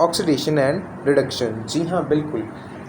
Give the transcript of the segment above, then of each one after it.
Oxidation and reduction. जी हाँ बिल्कुल,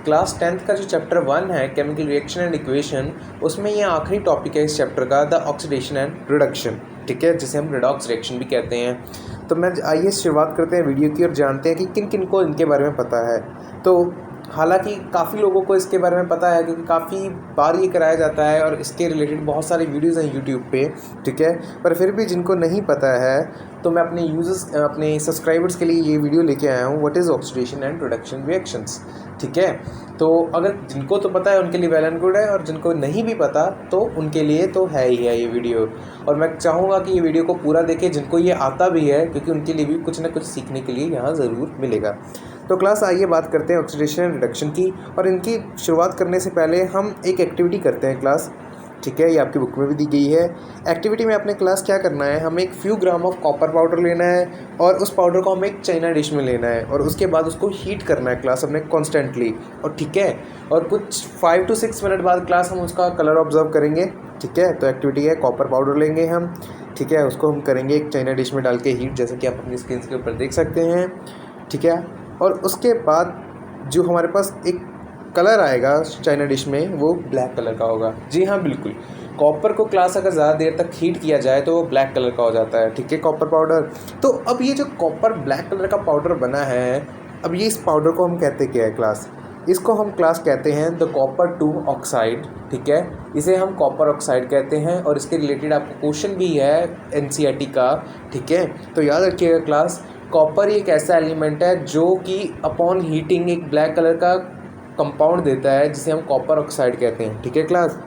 class 10th का जो चैप्टर 1 है केमिकल रिएक्शन एंड इक्वेशन, उसमें ये आखिरी टॉपिक है इस चैप्टर का, द ऑक्सीडेशन एंड रिडक्शन, ठीक है, जिसे हम रिडॉक्स रिएक्शन भी कहते हैं। तो मैं आइए शुरुआत करते हैं वीडियो की और जानते हैं कि किन किन को इनके बारे में पता है। तो हालांकि काफ़ी लोगों को इसके बारे में पता है क्योंकि काफ़ी बार ये कराया जाता है और इसके रिलेटेड बहुत सारी वीडियोज़ हैं यूट्यूब पे, ठीक है। पर फिर भी जिनको नहीं पता है तो मैं अपने यूजर्स, अपने सब्सक्राइबर्स के लिए ये वीडियो लेके आया हूँ, what is oxidation and reduction reactions, ठीक है। तो अगर जिनको तो पता है उनके लिए वेल एंड गुड है, और जिनको नहीं भी पता तो उनके लिए तो है ही है ये वीडियो। और मैं चाहूँगा कि ये वीडियो को पूरा देखें जिनको ये आता भी है, क्योंकि उनके लिए भी कुछ ना कुछ सीखने के लिए यहाँ ज़रूर मिलेगा। तो क्लास आइए बात करते हैं ऑक्सीडेशन एंड रिडक्शन की, और इनकी शुरुआत करने से पहले हम एक एक्टिविटी करते हैं क्लास, ठीक है। ये आपकी बुक में भी दी गई है। एक्टिविटी में अपने क्लास क्या करना है, हमें एक few gram of copper powder लेना है और उस पाउडर को हमें एक चाइना डिश में लेना है और उसके बाद उसको हीट करना है क्लास अपने कॉन्स्टेंटली, और ठीक है। और कुछ 5 to 6 मिनट बाद क्लास हम उसका कलर ऑब्जर्व करेंगे, ठीक है। तो एक्टिविटी है, कॉपर पाउडर लेंगे हम, ठीक है, उसको हम करेंगे एक चाइना डिश में डाल के हीट, जैसे कि आप अपनी स्क्रीन के ऊपर देख सकते हैं, ठीक है। और उसके बाद जो हमारे पास एक कलर आएगा चाइना डिश में वो ब्लैक कलर का होगा। जी हाँ बिल्कुल, कॉपर को क्लास अगर ज़्यादा देर तक हीट किया जाए तो वो ब्लैक कलर का हो जाता है, ठीक है, कॉपर पाउडर। तो अब ये जो कॉपर ब्लैक कलर का पाउडर बना है, अब ये इस पाउडर को हम कहते क्या है क्लास, इसको हम क्लास कहते हैं द कॉपर 2 ऑक्साइड, ठीक है। इसे हम कॉपर ऑक्साइड कहते हैं और इसके रिलेटेड आपको क्वेश्चन भी है एनसीईआरटी का, ठीक है। तो याद रखिएगा क्लास, कॉपर एक ऐसा एलिमेंट है जो कि अपॉन हीटिंग एक ब्लैक कलर का कंपाउंड देता है जिसे हम कॉपर ऑक्साइड कहते हैं, ठीक है क्लास।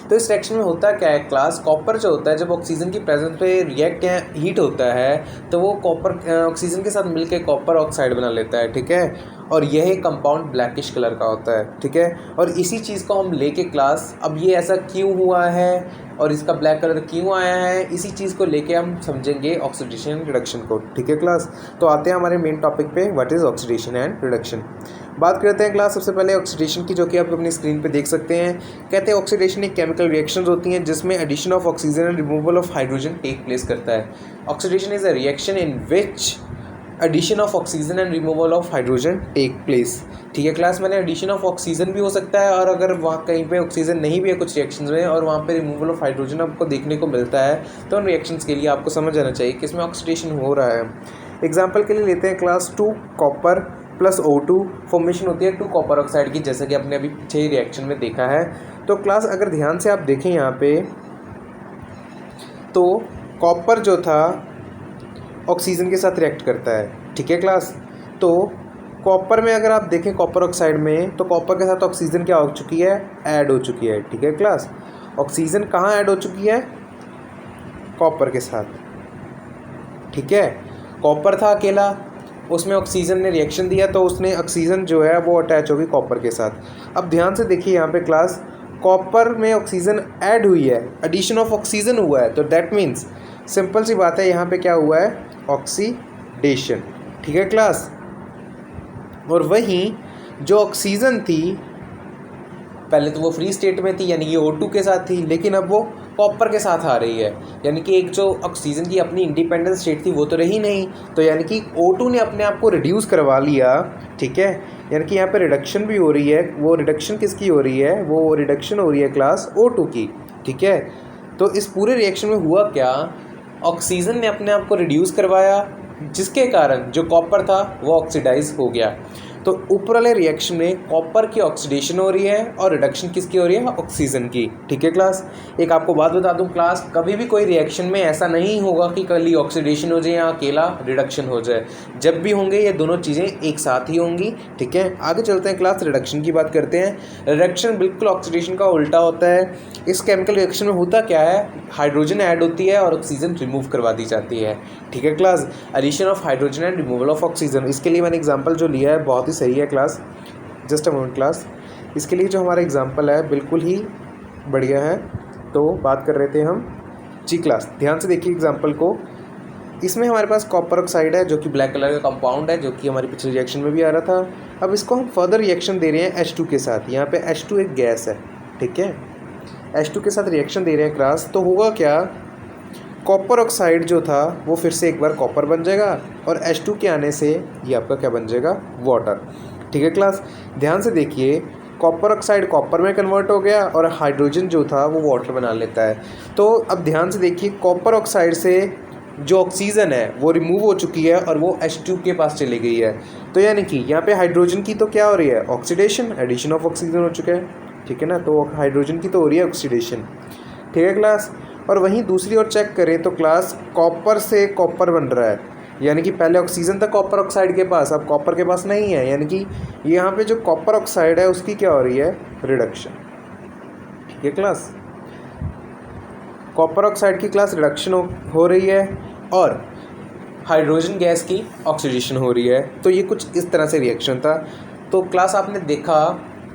तो इस रिएक्शन में होता क्या है क्लास, कॉपर जो होता है जब ऑक्सीजन की प्रेजेंस पे रिएक्ट या हीट होता है तो वो कॉपर ऑक्सीजन के साथ मिलकर कॉपर ऑक्साइड बना लेता है, ठीक है। और यह कंपाउंड ब्लैकिश कलर का होता है, ठीक है। और इसी चीज़ को हम लेके क्लास, अब ये ऐसा क्यों हुआ है और इसका ब्लैक कलर क्यों आया है, इसी चीज़ को लेके हम समझेंगे ऑक्सीडेशन एंड रिडक्शन को, ठीक है क्लास। तो आते हैं हमारे मेन टॉपिक पे, what is oxidation and reduction. बात करते हैं क्लास सबसे पहले ऑक्सीडेशन की, जो कि आप अपनी स्क्रीन पे देख सकते हैं। कहते हैं ऑक्सीडेशन एक केमिकल रिएक्शंस होती हैं जिसमें addition of oxygen and removal of hydrogen take place करता है। Oxidation is a reaction in which addition of oxygen and removal of hydrogen take place, ठीक है क्लास। मैंने एडिशन ऑफ ऑक्सीजन भी हो सकता है, और अगर वहाँ कहीं पे ऑक्सीजन नहीं भी है कुछ रिएक्शंस में और वहाँ पे रिमूवल ऑफ हाइड्रोजन आपको देखने को मिलता है, तो उन रिएक्शंस के लिए आपको समझ आना चाहिए कि इसमें ऑक्सीडेशन हो रहा है। एग्जाम्पल के लिए लेते हैं class 2 copper plus O2 formation होती है 2 कॉपर ऑक्साइड की, जैसे कि आपने अभी पीछे रिएक्शन में देखा है। तो क्लास अगर ध्यान से आप देखें यहाँ पे, तो कॉपर जो था ऑक्सीजन के साथ रिएक्ट करता है, ठीक है क्लास। तो कॉपर में अगर आप देखें कॉपर ऑक्साइड में, तो कॉपर के साथ ऑक्सीजन क्या हो चुकी है, ऐड हो चुकी है, ठीक है क्लास। ऑक्सीजन कहाँ ऐड हो चुकी है, कॉपर के साथ, ठीक है। कॉपर था अकेला, उसमें ऑक्सीजन ने रिएक्शन दिया तो उसने ऑक्सीजन जो है वो अटैच होगी कॉपर के साथ। अब ध्यान से देखिए यहाँ पे क्लास, कॉपर में ऑक्सीजन ऐड हुई है, एडिशन ऑफ ऑक्सीजन हुआ है, तो दैट मीन्स सिंपल सी बात है, यहाँ पे क्या हुआ है, ऑक्सीडेशन, ठीक है क्लास। और वहीं जो ऑक्सीजन थी पहले तो वो फ्री स्टेट में थी, यानी कि O2 के साथ थी, लेकिन अब वो कॉपर के साथ आ रही है, यानी कि एक जो ऑक्सीजन की अपनी इंडिपेंडेंट स्टेट थी वो तो रही नहीं, तो यानी कि O2 ने अपने आप को रिड्यूस करवा लिया, ठीक है। यानी कि यहाँ पे रिडक्शन भी हो रही है, वो रिडक्शन किसकी हो रही है, वो रिडक्शन हो रही है क्लास O2 की, ठीक है। तो इस पूरे रिएक्शन में हुआ क्या, ऑक्सीजन ने अपने आप को रिड्यूस करवाया, जिसके कारण जो कॉपर था वो ऑक्सीडाइज हो गया। तो ऊपर वाले रिएक्शन में कॉपर की ऑक्सीडेशन हो रही है और रिडक्शन किसकी हो रही है, ऑक्सीजन की, ठीक है क्लास। एक आपको बात बता दूं क्लास, कभी भी कोई रिएक्शन में ऐसा नहीं होगा कि कल ही ऑक्सीडेशन हो जाए या अकेला रिडक्शन हो जाए, जब भी होंगे ये दोनों चीज़ें एक साथ ही होंगी, ठीक है। आगे चलते हैं क्लास, रिडक्शन की बात करते हैं। रिडक्शन बिल्कुल ऑक्सीडेशन का उल्टा होता है। इस केमिकल रिएक्शन में होता क्या है, हाइड्रोजन ऐड होती है और ऑक्सीजन रिमूव करवा दी जाती है, ठीक है class. Addition of hydrogen and removal of oxygen, इसके लिए मैंने एग्जाम्पल जो लिया है बहुत सही है class, just a moment class. इसके लिए जो हमारा एग्जांपल है बिल्कुल ही बढ़िया है। तो बात कर रहे थे हम, जी क्लास ध्यान से देखिए एग्जांपल को। इसमें हमारे पास कॉपर ऑक्साइड है जो कि ब्लैक कलर का कंपाउंड है, जो कि हमारी पिछले रिएक्शन में भी आ रहा था। अब इसको हम फर्दर रिएक्शन दे रहे हैं H2 के साथ। यहाँ पे H2 एक गैस है, ठीक है। H2 के साथ रिएक्शन दे रहे हैं क्लास, तो होगा क्या, कॉपर ऑक्साइड जो था वो फिर से एक बार कॉपर बन जाएगा और H2 के आने से ये आपका क्या बन जाएगा, वाटर। ठीक है क्लास, ध्यान से देखिए, कॉपर ऑक्साइड कॉपर में कन्वर्ट हो गया और हाइड्रोजन जो था वो वाटर बना लेता है। तो अब ध्यान से देखिए, कॉपर ऑक्साइड से जो ऑक्सीजन है वो रिमूव हो चुकी है और वो H2 के पास चली गई है। तो यानी कि यहाँ पे हाइड्रोजन की तो क्या हो रही है, ऑक्सीडेशन, एडिशन ऑफ ऑक्सीजन हो चुका है। ठीक है ना, तो हाइड्रोजन की तो हो रही है ऑक्सीडेशन। ठीक है क्लास, और वहीं दूसरी ओर चेक करें तो क्लास कॉपर से कॉपर बन रहा है, यानी कि पहले ऑक्सीजन था कॉपर ऑक्साइड के पास, अब कॉपर के पास नहीं है, यानी कि यहाँ पे जो कॉपर ऑक्साइड है उसकी क्या हो रही है, रिडक्शन। ठीक है क्लास, कॉपर ऑक्साइड की क्लास रिडक्शन हो रही है और हाइड्रोजन गैस की ऑक्सीडेशन हो रही है। तो ये कुछ इस तरह से रिएक्शन था। तो क्लास आपने देखा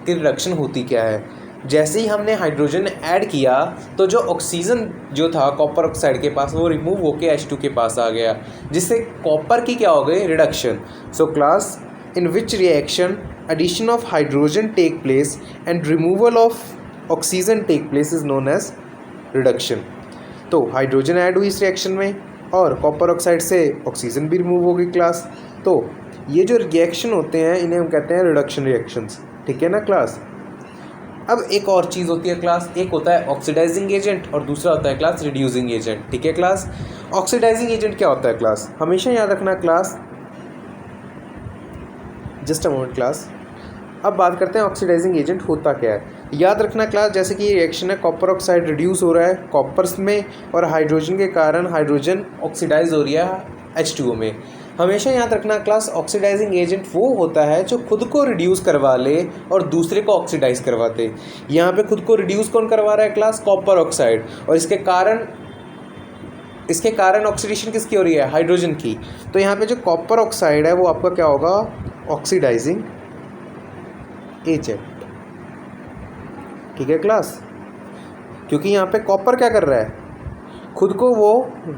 कि रिडक्शन होती क्या है। जैसे ही हमने हाइड्रोजन ऐड किया तो जो ऑक्सीजन जो था कॉपर ऑक्साइड के पास वो रिमूव होके H2 के पास आ गया, जिससे कॉपर की क्या हो गई, reduction. So class, in which reaction addition of hydrogen take place and removal of oxygen take place is known as reduction. तो हाइड्रोजन ऐड हुई इस रिएक्शन में और कॉपर ऑक्साइड से ऑक्सीजन भी रिमूव हो गई क्लास। तो ये जो रिएक्शन होते हैं इन्हें हम कहते हैं रिडक्शन रिएक्शंस। ठीक है ना क्लास। अब एक और चीज़ होती है क्लास, एक होता है ऑक्सीडाइजिंग एजेंट और दूसरा होता है क्लास रिड्यूसिंग एजेंट। ठीक है क्लास, ऑक्सीडाइजिंग एजेंट क्या होता है क्लास, हमेशा याद रखना class, just a moment class. अब बात करते हैं ऑक्सीडाइजिंग एजेंट होता क्या है। याद रखना क्लास, जैसे कि ये रिएक्शन है, कॉपर ऑक्साइड रिड्यूस हो रहा है कॉपर्स में और हाइड्रोजन के कारण हाइड्रोजन ऑक्सीडाइज हो रही है H2O में। हमेशा याद रखना क्लास, ऑक्सीडाइजिंग एजेंट वो होता है जो खुद को रिड्यूस करवा ले और दूसरे को ऑक्सीडाइज करवाते। यहाँ पे खुद को रिड्यूस कौन करवा रहा है क्लास, कॉपर ऑक्साइड, और इसके कारण ऑक्सीडेशन किसकी हो रही है, हाइड्रोजन की। तो यहाँ पे जो कॉपर ऑक्साइड है वो आपका क्या होगा, ऑक्सीडाइजिंग एजेंट। ठीक है क्लास, क्योंकि यहाँ पे कॉपर क्या कर रहा है, खुद को वो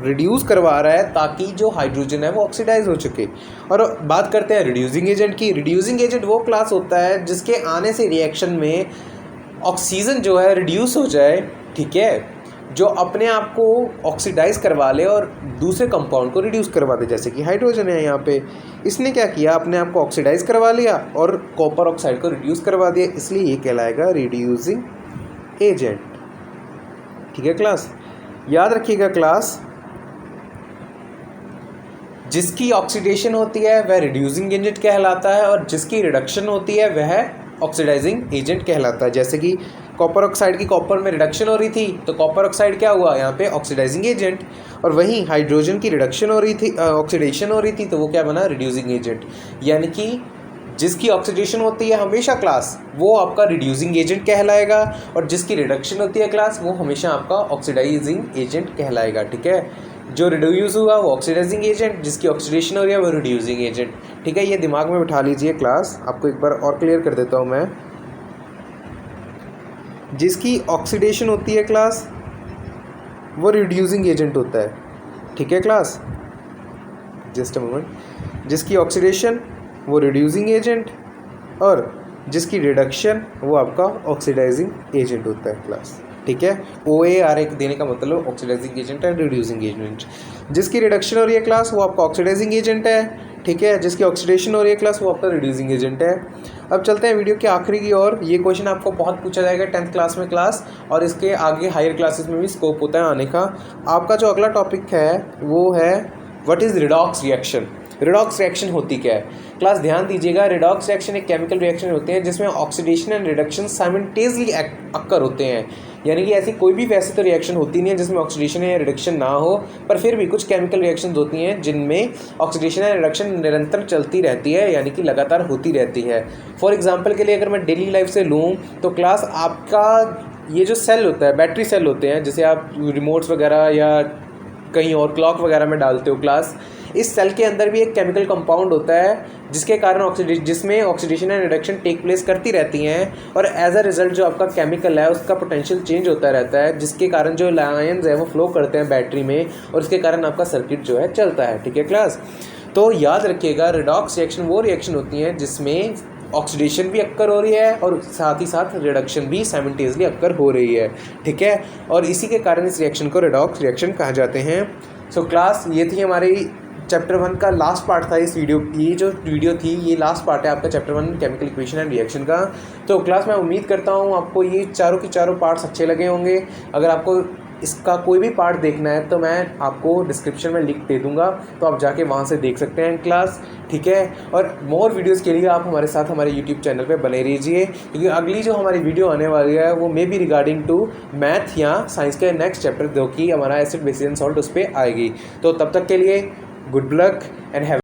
रिड्यूस करवा रहा है ताकि जो हाइड्रोजन है वो ऑक्सीडाइज हो चुके। और बात करते हैं रिड्यूसिंग एजेंट की। रिड्यूसिंग एजेंट वो क्लास होता है जिसके आने से रिएक्शन में ऑक्सीजन जो है रिड्यूस हो जाए, ठीक है, जो अपने आप को ऑक्सीडाइज करवा ले और दूसरे कंपाउंड को रिड्यूस करवा दे। जैसे कि हाइड्रोजन है, यहाँ पे इसने क्या किया, अपने आप को ऑक्सीडाइज करवा लिया और कॉपर ऑक्साइड को रिड्यूस करवा दिया, इसलिए ये कहलाएगा रिड्यूसिंग एजेंट। ठीक है क्लास, याद रखिएगा क्लास, जिसकी ऑक्सीडेशन होती है वह रिड्यूसिंग एजेंट कहलाता है और जिसकी रिडक्शन होती है वह ऑक्सीडाइजिंग एजेंट कहलाता है। जैसे कि कॉपर ऑक्साइड की कॉपर में रिडक्शन हो रही थी तो कॉपर ऑक्साइड क्या हुआ, यहाँ पे ऑक्सीडाइजिंग एजेंट, और वहीं हाइड्रोजन की रिडक्शन हो रही थी, ऑक्सीडेशन हो रही थी, तो वो क्या बना, रिड्यूसिंग एजेंट। यानी कि जिसकी ऑक्सीडेशन होती है हमेशा क्लास वो आपका रिड्यूसिंग एजेंट कहलाएगा और जिसकी रिडक्शन होती है क्लास वो हमेशा आपका ऑक्सीडाइजिंग एजेंट कहलाएगा। ठीक है, जो रिड्यूस हुआ वो ऑक्सीडाइजिंग एजेंट, जिसकी ऑक्सीडेशन हो रही है वो रिड्यूसिंग एजेंट। ठीक है, ये दिमाग में बिठा लीजिए क्लास, आपको एक बार और क्लियर कर देता हूँ मैं। जिसकी ऑक्सीडेशन होती है क्लास वो रिड्यूसिंग एजेंट होता है। ठीक है क्लास, जस्ट अ मोमेंट, जिसकी ऑक्सीडेशन वो रिड्यूसिंग एजेंट और जिसकी रिडक्शन वो आपका ऑक्सीडाइजिंग एजेंट होता है क्लास। ठीक है, OAR देने का मतलब oxidising agent and reducing agent. जिसकी रिडक्शन हो रही है क्लास वो आपका ऑक्सीडाइजिंग एजेंट है। ठीक है, जिसकी ऑक्सीडेशन हो रही है क्लास वो आपका रिड्यूसिंग एजेंट है। अब चलते हैं वीडियो के आखिरी की ओर। ये क्वेश्चन आपको बहुत पूछा जाएगा 10th क्लास में क्लास, और इसके आगे हायर क्लासेस में भी स्कोप होता है आने का। आपका जो अगला टॉपिक है वो है what is redox reaction. Redox reaction होती क्या है क्लास, ध्यान दीजिएगा। रिडॉक्स रिएक्शन एक केमिकल रिएक्शन होते हैं जिसमें oxidation and reduction simultaneously occur होते हैं। यानी कि ऐसी कोई भी वैसे तो रिएक्शन होती नहीं है जिसमें ऑक्सीडेशन या रिडक्शन ना हो, पर फिर भी कुछ केमिकल रिएक्शंस होती हैं जिनमें ऑक्सीडेशन या रिडक्शन निरंतर चलती रहती है, यानी कि लगातार होती रहती है। फॉर एग्जांपल के लिए अगर मैं डेली लाइफ से लूँ तो क्लास आपका ये जो सेल होता है, बैटरी सेल होते हैं, जैसे आप रिमोट्स वगैरह या कहीं और क्लॉक वगैरह में डालते हो क्लास, इस सेल के अंदर भी एक केमिकल कंपाउंड होता है जिसके कारण जिसमें oxidation and reduction take place करती रहती हैं, और एज अ रिजल्ट जो आपका केमिकल है उसका पोटेंशियल चेंज होता रहता है, जिसके कारण जो लायंस है वो फ्लो करते हैं बैटरी में और उसके कारण आपका सर्किट जो है चलता है। ठीक है क्लास, तो याद रखिएगा रिडॉक्स रिएक्शन वो रिएक्शन होती हैं जिसमें ऑक्सीडेशन भी अक्कर हो रही है और साथ ही साथ रिडक्शन भी साइमल्टेनियसली अक्कर हो रही है, ठीक है। और इसी के कारण इस रिएक्शन को रेडॉक्स रिएक्शन कहा जाते हैं। सो क्लास ये थी हमारी चैप्टर 1 का लास्ट पार्ट था इस वीडियो। ये जो वीडियो थी ये लास्ट पार्ट है आपका chapter 1 chemical equation and reaction का। तो क्लास मैं उम्मीद करता हूँ आपको ये चारों के चारों पार्ट्स अच्छे लगे होंगे। अगर आपको इसका कोई भी पार्ट देखना है तो मैं आपको डिस्क्रिप्शन में लिंक दे दूंगा, तो आप जाके वहाँ से देख सकते हैं क्लास, ठीक है। और मोर वीडियोस के लिए आप हमारे साथ हमारे यूट्यूब चैनल पे बने रहिए, क्योंकि अगली जो हमारी वीडियो आने वाली है वो maybe regarding to math या साइंस के नेक्स्ट चैप्टर जो कि हमारा एसिड बेसिस एंड सॉल्ट उस पर आएगी। तो तब तक के लिए गुड लक एंड हैव